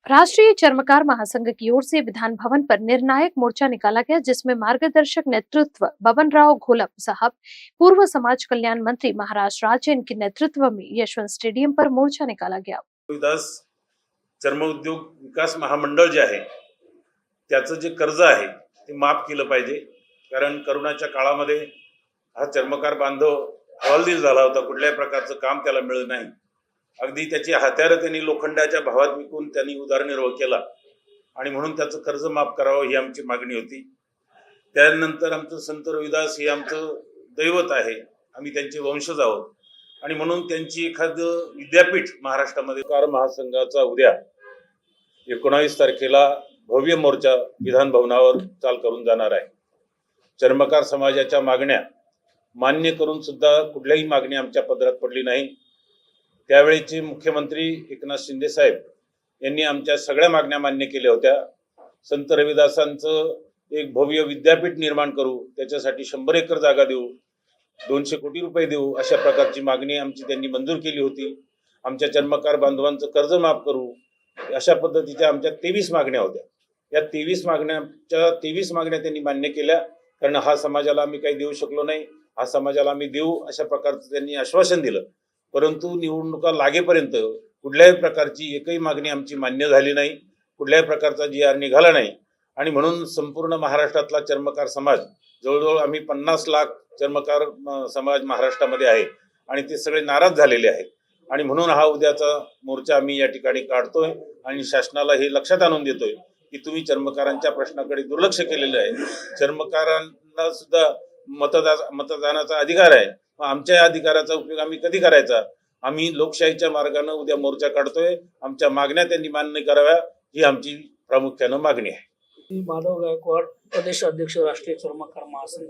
राष्ट्रीय चर्मकार महासंघ की ओर से विधान भवन पर निर्णायक मोर्चा निकाला गया, जिसमें मार्गदर्शक नेतृत्व बबन राव घोलप साहब, पूर्व समाज कल्याण मंत्री महाराष्ट्र राज्य इनके नेतृत्व में यशवंत स्टेडियम पर मोर्चा निकाला गया। रविदास चर्म उद्योग विकास महामंडळ जे आहे त्याचं जे कर्ज आहे ते माफ केलं पाहिजे, कारण करोनाच्या काळामध्ये हा चर्मकार बांधव हवालदिल झाला होता। कुठल्याही प्रकारचं काम त्याला मिळत नाही। अगदी त्याची हत्यारं त्यांनी लोखंडाच्या भावात विकून त्यांनी उदरनिर्वाह केला आणि म्हणून त्याचं कर्ज माफ करावं ही आमची मागणी होती। त्यानंतर आमचं संत रविदास हे आमचं दैवत आहे, आम्ही त्यांचे वंशज आहोत आणि म्हणून त्यांची एखादं विद्यापीठ महाराष्ट्रामध्ये कार महासंघाचा उद्या 19 तारखेला भव्य मोर्चा विधान भवनावर चाल करून जाणार आहे। चर्मकार समाजाच्या मागण्या मान्य करून सुद्धा कुठल्याही मागणी आमच्या पदरात पडली नाही। त्यावेळेचे मुख्यमंत्री एकनाथ शिंदे साहेब यांनी आमच्या सगळ्या मागण्या मान्य केल्या होत्या। संत रविदासांचं एक भव्य विद्यापीठ निर्माण करू, त्याच्यासाठी 100 एकर जागा देऊ, 200 कोटी रुपये देऊ, अशा प्रकारची मागणी आमची त्यांनी मंजूर केली होती। आमच्या चर्मकार बांधवांचं कर्ज माफ करू, अशा पद्धतीच्या आमच्या 23 मागण्या होत्या। या 23 मागण्या त्यांनी मान्य केल्या, कारण हा समाजाला आम्ही काही देऊ शकलो नाही, हा समाजाला आम्ही देऊ अशा प्रकारचं त्यांनी आश्वासन दिलं। परंतु निवडणुका लागेपर्यंत कुठल्याही प्रकारची एकही मागणी आमची मान्य झाली नाही, कुठल्याही प्रकारचा GR निघाला नाही आणि म्हणून संपूर्ण महाराष्ट्रातला चर्मकार समाज, जवळजवळ आम्ही 50 लाख चर्मकार समाज महाराष्ट्रामध्ये आहे आणि ते सगळे नाराज झालेले आहेत आणि म्हणून हा उद्याचा मोर्चा आम्ही या ठिकाणी काढतोय आणि शासनाला हे लक्षात आणून देतोय की तुम्ही चर्मकारांच्या प्रश्नाकडे दुर्लक्ष केलेलं आहे। चर्मकारांना सुद्धा मतदानाचा अधिकार आहे, मग आमच्या या अधिकाराचा उपयोग आम्ही कधी करायचा? आम्ही लोकशाहीच्या मार्गाने उद्या मोर्चा काढतोय। आमच्या मागण्या त्यांनी मान्य कराव्या ही आमची प्रामुख्याने मागणी आहे। माधव गायकवाड, प्रदेश अध्यक्ष, राष्ट्रीय चर्मकार महासंघ।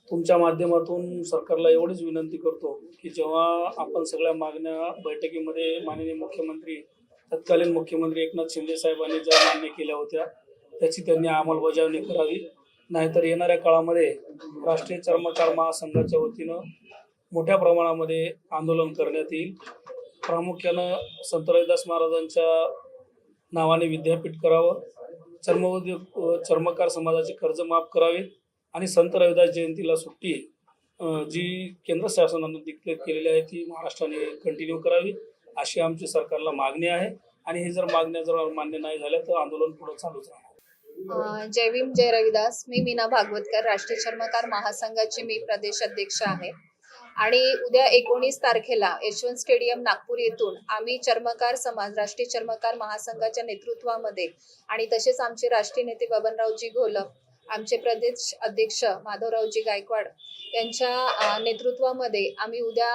तुमच्या माध्यमातून सरकारला एवढीच विनंती करतो की जेव्हा आपण सगळ्या मागण्या बैठकीमध्ये माननीय मुख्यमंत्री, तत्कालीन मुख्यमंत्री एकनाथ शिंदे साहेबांनी ज्या मान्य केल्या होत्या त्याची त्यांनी अंमलबजावणी करावी, नाहीतर येणाऱ्या काळामध्ये राष्ट्रीय चर्मकार महासंघाच्या वतीनं मोठ्या प्रमाणामध्ये आंदोलन करण्यात येईल। प्रामुख्यानं संत रविदास महाराजांच्या नावाने विद्यापीठ करावं, चर्मकार समाजाचे कर्ज माफ करावे आणि संत रविदास जयंतीला सुट्टी जी केंद्र शासनाने डिक्लेअर केलेली आहे ती महाराष्ट्राने कंटिन्यू करावी, अशी आमची सरकारला मागणी आहे आणि हे जर मागण्या जर मान्य नाही झाल्या तर आंदोलन पुढे चालूच राहणार। जय भीम, जय रविदास। मी मीना भागवतकर, राष्ट्रीय चर्मकार महासंघाची मी प्रदेश अध्यक्ष आहे आणि उद्या 19 तारखेला यशवंत स्टेडियम नागपूर येथून आम्ही चर्मकार समाज, राष्ट्रीय चर्मकार महासंघाच्या नेतृत्वामध्ये आणि तसेच आमचे राष्ट्रीय नेते बबनरावजी घोलप, आमचे प्रदेश अध्यक्ष माधवरावजी गायकवाड यांच्या नेतृत्वामध्ये आम्ही उद्या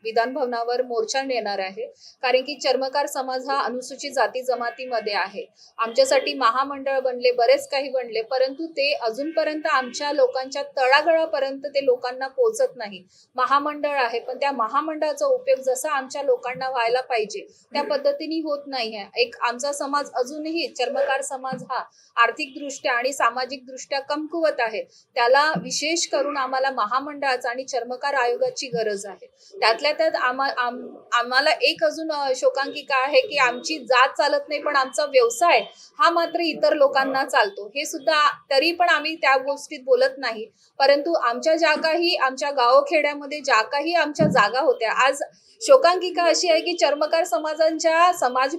विधान भवनावर मोर्चा नेणार आहे। कारण की चर्मकार समाज हा अनुसूचित जाती जमातीमध्ये आहे। आमच्यासाठी महामंडळ बनले, बरेच काही बनले, परंतु ते अजूनपर्यंत आमच्या लोकांच्या तळागाळापर्यंत ते लोकांना पोहोचत नाही। महामंडळ आहे पण त्या महामंडळाचा उपयोग जसा आमच्या लोकांना व्हायला पाहिजे त्या पद्धतीने होत नाही आहे। एक आमचा समाज अजूनही, चर्मकार समाज हा आर्थिकदृष्ट्या आणि सामाजिक दृष्ट्या कमकुवत आहे। त्याला विशेष करून आम्हाला महामंडळाचा आणि चर्मकार आयोगाची गरज आहे। त्यातल्या त्यात आम्हाला एक अजून शोकांतिका आहे की आमची जात चालत नाही पण आमचा व्यवसाय हा मात्र इतर लोकांना चालतो। हे सुद्धा तरी पण आम्ही त्या गोष्टीत बोलत नाही, परंतु आमच्या ज्या काही आमच्या गावखेड्यामध्ये ज्या काही आमच्या जागा होत्या, आज शोकांतिका अशी आहे की चर्मकार समाजांच्या समाज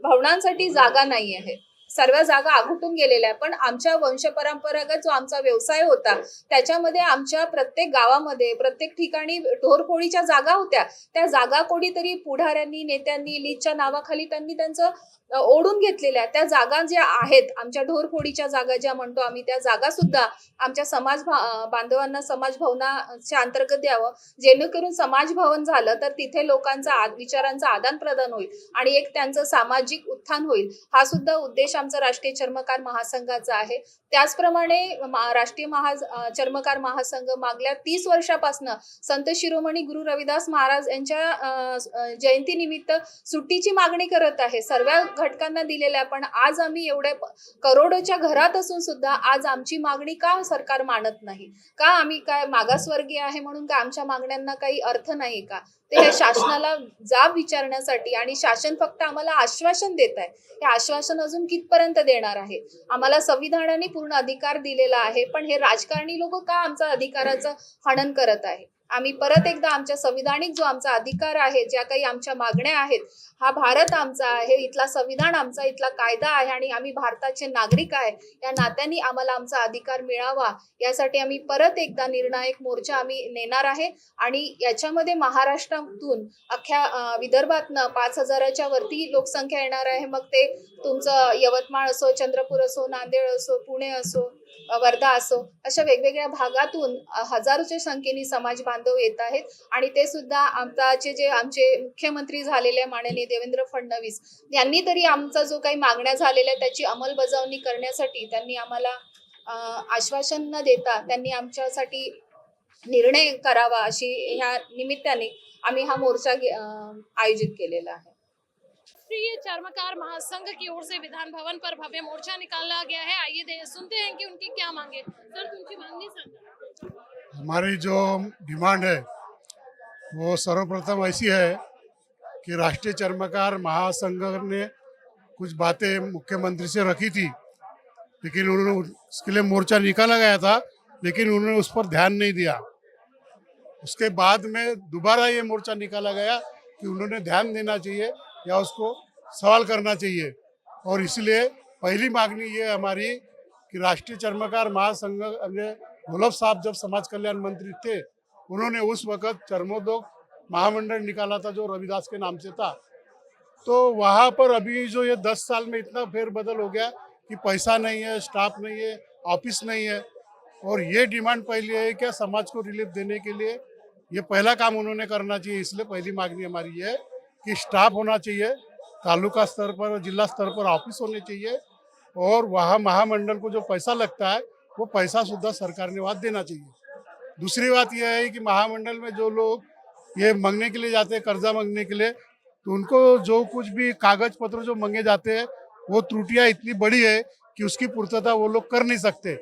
भवनांसाठी जागा नाही आहे। सर्व जागा आघुटून गेलेल्या, पण आमच्या वंश परंपरागत जो आमचा व्यवसाय होता त्याच्यामध्ये आमच्या प्रत्येक गावामध्ये, प्रत्येक ठिकाणी ढोरपोळीच्या जागा होत्या। त्या जागा कोणीतरी पुढाऱ्यांनी, नेत्यांनी लीजच्या नावाखाली त्यांनी त्यांचं ओढून घेतलेल्या त्या जागा ज्या आहेत, आमच्या ढोरफोडीच्या जागा ज्या म्हणतो आम्ही, त्या जागा सुद्धा आमच्या समाज बांधवांना समाज भवनाच्या अंतर्गत द्यावं, जेणेकरून समाज भवन झालं तर तिथे लोकांचा विचारांचं आदान प्रदान होईल आणि एक त्यांचं सामाजिक उत्थान होईल। हा सुद्धा उद्देश आमचा राष्ट्रीय चर्मकार महासंघाचा आहे। त्याचप्रमाणे राष्ट्रीय चर्मकार महासंघ मागल्या 30 वर्षापासून संत शिरोमणी गुरु रविदास महाराज यांच्या जयंतीनिमित्त सुट्टीची मागणी करत आहे, सर्व घटकांना दिलेल्या। पण आज आम्ही एवढ्या करोडोच्या घरात असून सुद्धा आज आमची मागणी का सरकार मानत नाही? का आम्ही काय मागासवर्गीय आहे म्हणून का आमच्या मागण्यांना काही अर्थ नाही का? ते हे शासनाला जाब विचारण्यासाठी, आणि शासन फक्त आम्हाला आश्वासन देत आहे. हे आश्वासन अजून कितपर्यंत देणार आहे? आम्हाला संविधानाने पूर्ण अधिकार दिलेला आहे, पण हे राजकारणी लोक का आमचा अधिकाराचं हनन करत आहे? आम्ही परत एकदा आमच्या संविधानिक जो आमचा अधिकार आहे, ज्या काही आमच्या मागण्या आहेत, हा भारत आमचा आहे, इथला संविधान आमचा, इथला कायदा आहे आणि आम्ही भारताचे नागरिक आहे, या नात्याने आम्हाला आमचा अधिकार मिळावा यासाठी आम्ही परत एकदा निर्णायक मोर्चा आम्ही नेणार आहे. आणि याच्यामध्ये महाराष्ट्रातून अख्ख्या विदर्भातनं 5,000च्या वरती लोकसंख्या येणार आहे. मग ते तुमचं यवतमाळ असो, चंद्रपूर असो, नांदेड असो, पुणे असो, वर्धा असो, अशा वेगवेगळ्या भागातून हजारोच्या संख्येने समाज बांधव येत आहेत. आणि ते सुद्धा आमचे मुख्यमंत्री झालेले माननीय देवेंद्र फडणवीस यांनी तरी आमचा जो काही मागण्या झालेल्या त्याची अंमलबजावणी करण्यासाठी त्यांनी आम्हाला आश्वासन न देता त्यांनी आमच्यासाठी निर्णय करावा, अशी ह्या निमित्ताने आम्ही हा मोर्चा आयोजित केलेला आहे. राष्ट्रीय चर्मकार महासंघ की ओर से विधान भवन पर भव्य मोर्चा निकाला गया है। आइए सुनते हैं कि उनकी क्या मांगे। सर, तुमची मागणी सांगा। हमारी जो डिमांड है वो सर्वप्रथम ऐसी है कि राष्ट्रीय चर्मकार महासंघ ने कुछ बातें मुख्यमंत्री से रखी थी, लेकिन उन्होंने उसके लिए मोर्चा निकाला गया था, लेकिन उन्होंने उस पर ध्यान नहीं दिया। उसके बाद में दोबारा ये मोर्चा निकाला गया कि उन्होंने ध्यान देना चाहिए या उसको सवाल करना चाहिए। और इसलिए पहली मांगनी ये हमारी कि राष्ट्रीय चर्मकार महासंघ घोलप साहब जब समाज कल्याण मंत्री थे, उन्होंने उस वक़्त चर्मोद्योग महामंडल निकाला था जो रविदास के नाम से था। तो वहाँ पर अभी जो ये 10 साल में इतना फेरबदल हो गया कि पैसा नहीं है, स्टाफ नहीं है, ऑफिस नहीं है। और ये डिमांड पहली है कि समाज को रिलीफ देने के लिए ये पहला काम उन्होंने करना चाहिए। इसलिए पहली मांगनी हमारी ये है कि स्टाफ होना चाहिए, तालुका स्तर पर और जिला स्तर पर ऑफिस होने चाहिए, और वहाँ महामंडल को जो पैसा लगता है वो पैसा सुद्धा सरकार ने वहाँ देना चाहिए। दूसरी बात यह है कि महामंडल में जो लोग ये मांगने के लिए जाते हैं, कर्जा मांगने के लिए, तो उनको जो कुछ भी कागज पत्र जो मांगे जाते हैं वो त्रुटियां इतनी बड़ी है कि उसकी पूर्तता वो लोग कर नहीं सकते।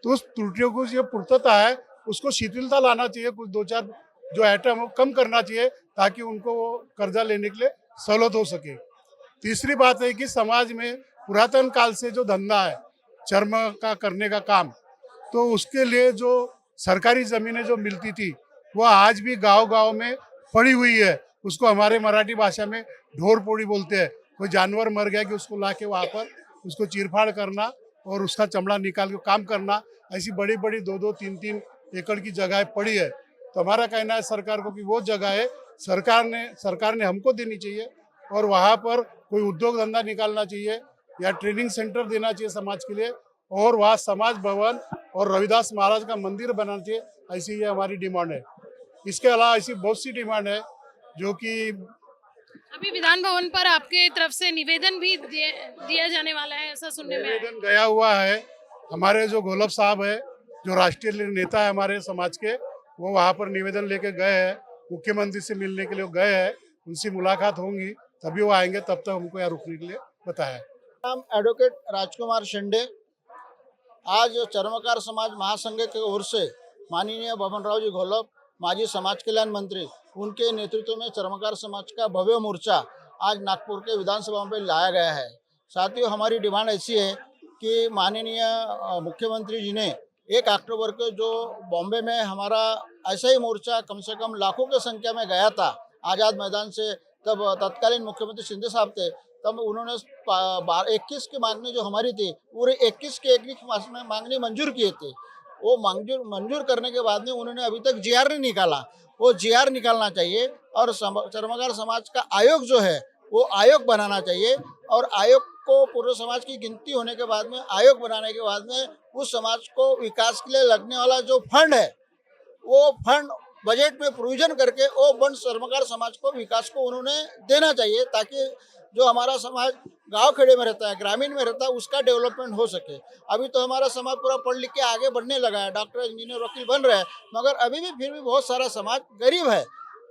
तो उस त्रुटियों को जो पूर्तता है उसको शिथिलता लाना चाहिए, कुछ 2-4 जो आइटम हो कम करना चाहिए ताकि उनको वो कर्जा लेने के लिए सहूलत हो सके। तीसरी बात है कि समाज में पुरातन काल से जो धंधा है चर्म का करने का काम, तो उसके लिए जो सरकारी ज़मीनें जो मिलती थी वो आज भी गांव-गांव में पड़ी हुई है। उसको हमारे मराठी भाषा में ढोर पोड़ी बोलते हैं। कोई जानवर मर गया कि उसको ला के वहाँ पर उसको चीरफाड़ करना और उसका चमड़ा निकाल के काम करना, ऐसी बड़ी बड़ी 2-2, 3-3 एकड़ की जगह पड़ी है। तो हमारा कहना है सरकार को कि वो जगह है सरकार ने हमको देनी चाहिए, और वहाँ पर कोई उद्योग धंधा निकालना चाहिए या ट्रेनिंग सेंटर देना चाहिए समाज के लिए, और वहाँ समाज भवन और रविदास महाराज का मंदिर बनाना चाहिए। ऐसी ये हमारी डिमांड है। इसके अलावा ऐसी बहुत सी डिमांड है जो कि अभी विधान भवन पर आपके तरफ से निवेदन भी दिया जाने वाला है, ऐसा सुनने में आया। निवेदन गया हुआ है। हमारे जो घोलप साहब है, जो राष्ट्रीय नेता है हमारे समाज के, वो वहाँ पर निवेदन लेके गए हैं। मुख्यमंत्री से मिलने के लिए गए हैं, उनसे मुलाकात होंगी तभी वो आएंगे, तब तक हमको यहाँ रुकने के लिए बताया। नाम एडवोकेट राजकुमार शिंदे। आज चर्मकार समाज महासंघ की ओर से माननीय बबनराव जी घोलप, माजी समाज कल्याण मंत्री, उनके नेतृत्व में चर्मकार समाज का भव्य मोर्चा आज नागपुर के विधानसभा में लाया गया है। साथियों, हमारी डिमांड ऐसी है कि माननीय मुख्यमंत्री जी ने 1 अक्टूबर को जो बॉम्बे में हमारा ऐसा ही मोर्चा कम से कम लाखों की संख्या में गया था आज़ाद मैदान से, तब तत्कालीन मुख्यमंत्री शिंदे साहब थे, तब उन्होंने 21 की मांगनी जो हमारी थी पूरे 21 के 21 मांगनी मंजूर किए थे। वो मंजूर करने के बाद में उन्होंने अभी तक जीआर नहीं निकाला। वो जीआर निकालना चाहिए और चर्मकार समाज का आयोग जो है वो आयोग बनाना चाहिए, और आयोग को पूरे समाज की गिनती होने के बाद में आयोग बनाने के बाद में उस समाज को विकास के लिए लगने वाला जो फंड है वो फंड बजट में प्रोविजन करके वो फंड चर्मकार समाज को विकास को उन्होंने देना चाहिए, ताकि जो हमारा समाज गांव खेड़े में रहता है, ग्रामीण में रहता है, उसका डेवलपमेंट हो सके। अभी तो हमारा समाज पूरा पढ़ लिख के आगे बढ़ने लगा है, डॉक्टर, इंजीनियर, वकील बन रहे हैं, मगर अभी भी फिर भी बहुत सारा समाज गरीब है,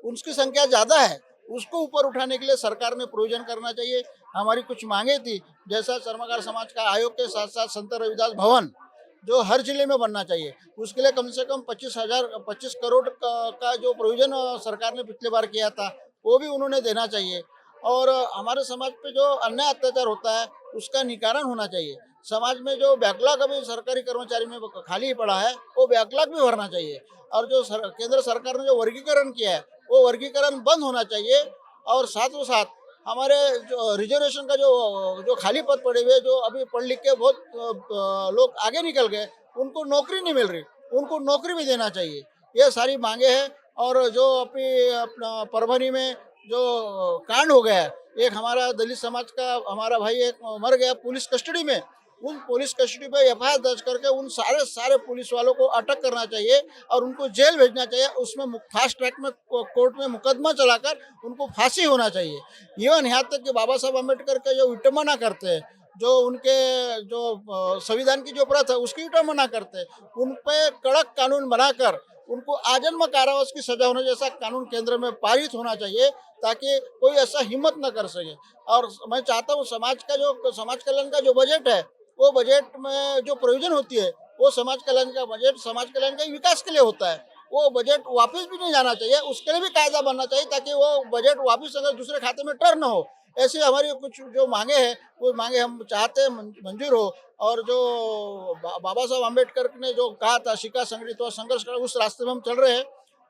उसकी संख्या ज़्यादा है। उसको ऊपर उठाने के लिए सरकार ने प्रोविजन करना चाहिए। हमारी कुछ मांगे थी, जैसा चर्मकार समाज का आयोग के साथ साथ संत रविदास भवन जो हर जिले में बनना चाहिए। उसके लिए कम से कम 25 करोड़ का जो प्रोविजन सरकार ने पिछले बार किया था वो भी उन्होंने देना चाहिए। और हमारे समाज पे जो अन्याय अत्याचार होता है उसका निवारण होना चाहिए। समाज में जो बैकलॉग अभी सरकारी कर्मचारी में खाली पड़ा है वो बैकलॉग भी भरना चाहिए। और जो केंद्र सरकार ने जो वर्गीकरण किया है वो वर्गीकरण बंद होना चाहिए। और साथ हमारे जो रिजर्वेशन का जो खाली पद पड़े हुए, जो अभी पढ़ लिख के बहुत लोग आगे निकल गए, उनको नौकरी नहीं मिल रही, उनको नौकरी भी देना चाहिए। ये सारी मांगे हैं। और जो अपना परभणी में जो कांड हो गया है, एक हमारा दलित समाज का हमारा भाई एक मर गया पुलिस कस्टडी में, उन पुलिस कस्टडी पे एफआईआर दर्ज करके उन सारे पुलिस वालों को अटक करना चाहिए और उनको जेल भेजना चाहिए। उसमें फास्ट ट्रैक में कोर्ट में मुकदमा चलाकर उनको फांसी होना चाहिए। इवन यहाँ तक कि बाबा साहब अम्बेडकर का जो विटंबना करते हैं, जो उनके जो संविधान की जो प्रथा है उसकी विटंबना करते हैं, उन पे कड़क कानून बनाकर उनको आजन्म कारावास की सजा होने जैसा कानून केंद्र में पारित होना चाहिए, ताकि कोई ऐसा हिम्मत न कर सके। और मैं चाहता हूँ समाज कल्याण का जो बजट है, वो बजट में जो प्रोविजन होती है वो समाज कल्याण का बजट समाज कल्याण के विकास के लिए होता है। वो बजट वापस भी नहीं जाना चाहिए, उसके लिए भी कायदा बनना चाहिए ताकि वो बजट वापस अगर दूसरे खाते में टर्न हो। ऐसी हमारी कुछ जो मांगे हैं वो मांगे हम चाहते हैं मंजूर हो। और जो बाबा साहब अम्बेडकर ने जो कहा था शिक्षा संगठित और संघर्ष कर, उस रास्ते में हम चल रहे हैं।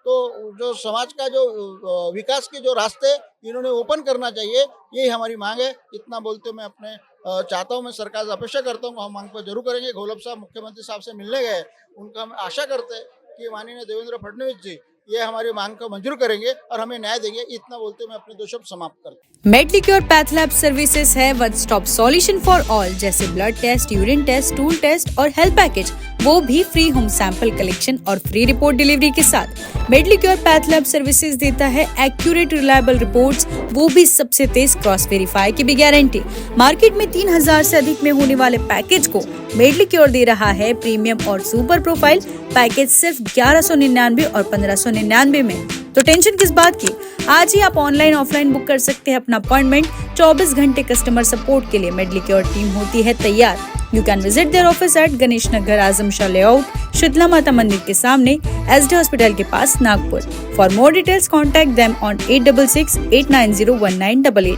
तो जो समाज का जो विकास के जो रास्ते इन्होंने ओपन करना चाहिए, यही हमारी मांग है। इतना बोलते मैं अपने चाहता हूँ, मैं सरकार से अपेक्षा करता हूँ, हम मांग पर जरूर करेंगे। घोलप साहब मुख्यमंत्री साहब से मिलने गए, उनका हम आशा करते हैं कि माननीय देवेंद्र फडणवीस जी ये हमारी मांग को मंजूर करेंगे और हमें न्याय देंगे। इतना बोलते मैं अपने 2 शब्द समाप्त करता हूँ। मेडलिक्योर पैथ लैब सर्विसेज है one stop solution for all, जैसे blood test, urine test, stool test और हेल्थ पैकेज, वो भी फ्री होम सैंपल कलेक्शन और फ्री रिपोर्ट डिलीवरी के साथ। मेडलिक्योर पैथ लैब सर्विसेज देता है एक्यूरेट रिलायबल रिपोर्ट्स, वो भी सबसे तेज क्रॉस वेरीफाई की भी गारंटी। मार्केट में 3000 से अधिक में होने वाले पैकेज को मेडलिक्योर दे रहा है प्रीमियम और सुपर प्रोफाइल पैकेज सिर्फ 1199 और 1599 में। तो टेंशन किस बात की, आज ही आप ऑनलाइन ऑफलाइन बुक कर सकते हैं अपना अपॉइंटमेंट। 24 घंटे कस्टमर सपोर्ट के लिए मेडलिक्योर टीम होती है तैयार। You can visit there office at Ganesh Nagar, Azam Shah layout, Shitala Mata Mandir के सामने, एसडी हॉस्पिटल के पास, Nagpur. For more details contact them on 8668901988।